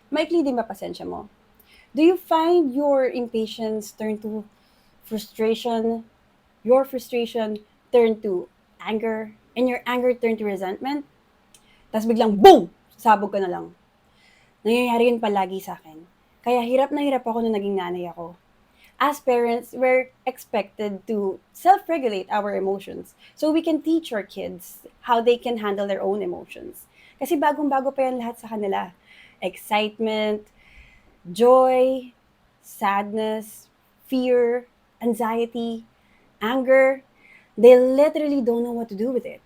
Maikli din ba pasensya mo? Do you find your impatience turn to frustration, your frustration turn to anger, and your anger turn to resentment? Tapos biglang boom! Sabog ka na lang. Nangyayari yun palagi sa akin. Kaya hirap na hirap ako nung naging nanay ako. As parents, we're expected to self-regulate our emotions so we can teach our kids how they can handle their own emotions. Kasi bagong-bago pa yan lahat sa kanila. Excitement, joy, sadness, fear, anxiety, anger, they literally don't know what to do with it.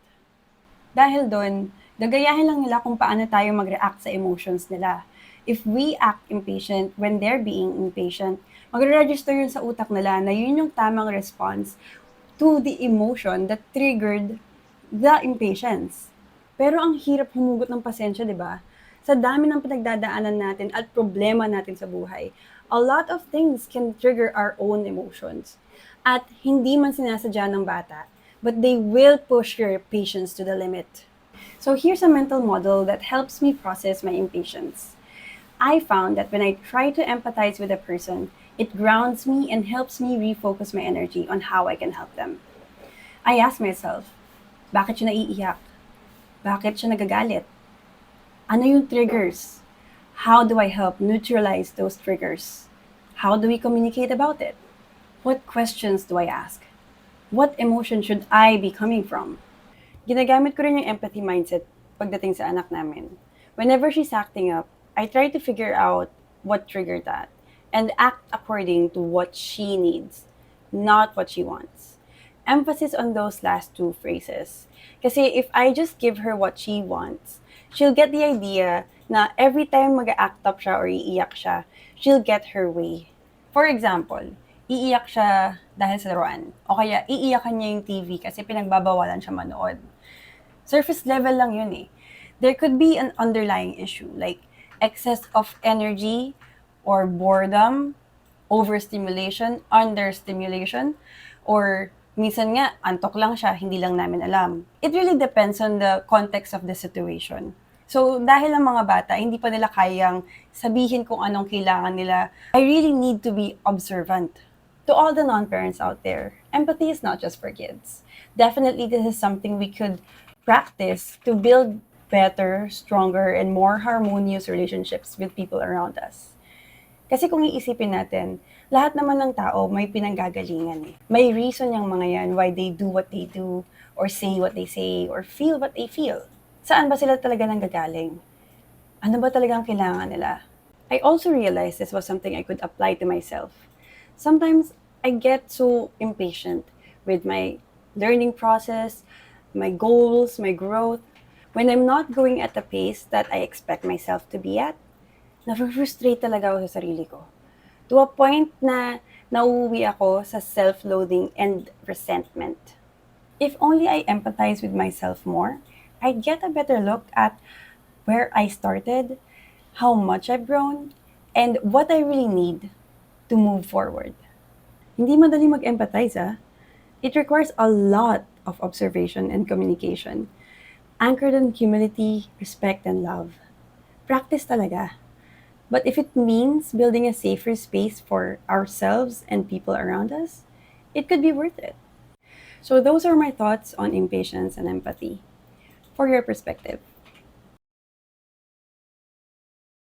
Dahil doon, gagayahin lang nila kung paano tayo mag-react sa emotions nila. If we act impatient when they're being impatient, magre-register yun sa utak nila na yun yung tamang response to the emotion that triggered the impatience. Pero ang hirap humugot ng pasensya, di ba? Sa dami ng pinagdadaanan natin at problema natin sa buhay, a lot of things can trigger our own emotions. At hindi man sinasadya ng bata, but they will push your patience to the limit. So here's a mental model that helps me process my impatience. I found that when I try to empathize with a person, it grounds me and helps me refocus my energy on how I can help them. I ask myself, bakit siya naiiyak? Bakit siya nagagalit? Ano yung triggers? How do I help neutralize those triggers? How do we communicate about it? What questions do I ask? What emotion should I be coming from? Ginagamit ko rin yung empathy mindset pagdating sa anak namin. Whenever she's acting up, I try to figure out what triggered that and act according to what she needs, not what she wants. Emphasis on those last two phrases. Kasi if I just give her what she wants, she'll get the idea na every time mag-act up siya or iiyak siya, she'll get her way. For example, iiyak siya dahil sa laruan. O kaya iiyakan niya yung TV kasi pinagbabawalan siya manood. Surface level lang yun eh. There could be an underlying issue like excess of energy or boredom, overstimulation, understimulation, or minsan nga, antok lang siya, hindi lang namin alam. It really depends on the context of the situation. So, dahil ang mga bata, hindi pa nila kayang sabihin kung anong kailangan nila, I really need to be observant. To all the non-parents out there, empathy is not just for kids. Definitely, this is something we could practice to build better, stronger, and more harmonious relationships with people around us. Kasi kung iisipin natin, lahat naman ng tao may pinanggagalingan eh. May reason yung mga yan why they do what they do, or say what they say, or feel what they feel. Saan ba sila talaga nanggagaling? Ano ba talagang kailangan nila? I also realized this was something I could apply to myself. Sometimes I get so impatient with my learning process, my goals, my growth. When I'm not going at the pace that I expect myself to be at, na-frustrate talaga ako sa sarili ko. To a point na nauuwi ako sa self-loathing and resentment. If only I empathize with myself more, I'd get a better look at where I started, how much I've grown, and what I really need to move forward. Hindi madali mag-empathize It requires a lot of observation and communication, anchored in humility, respect, and love. Practice talaga. But if it means building a safer space for ourselves and people around us, it could be worth it. So those are my thoughts on impatience and empathy. For your perspective.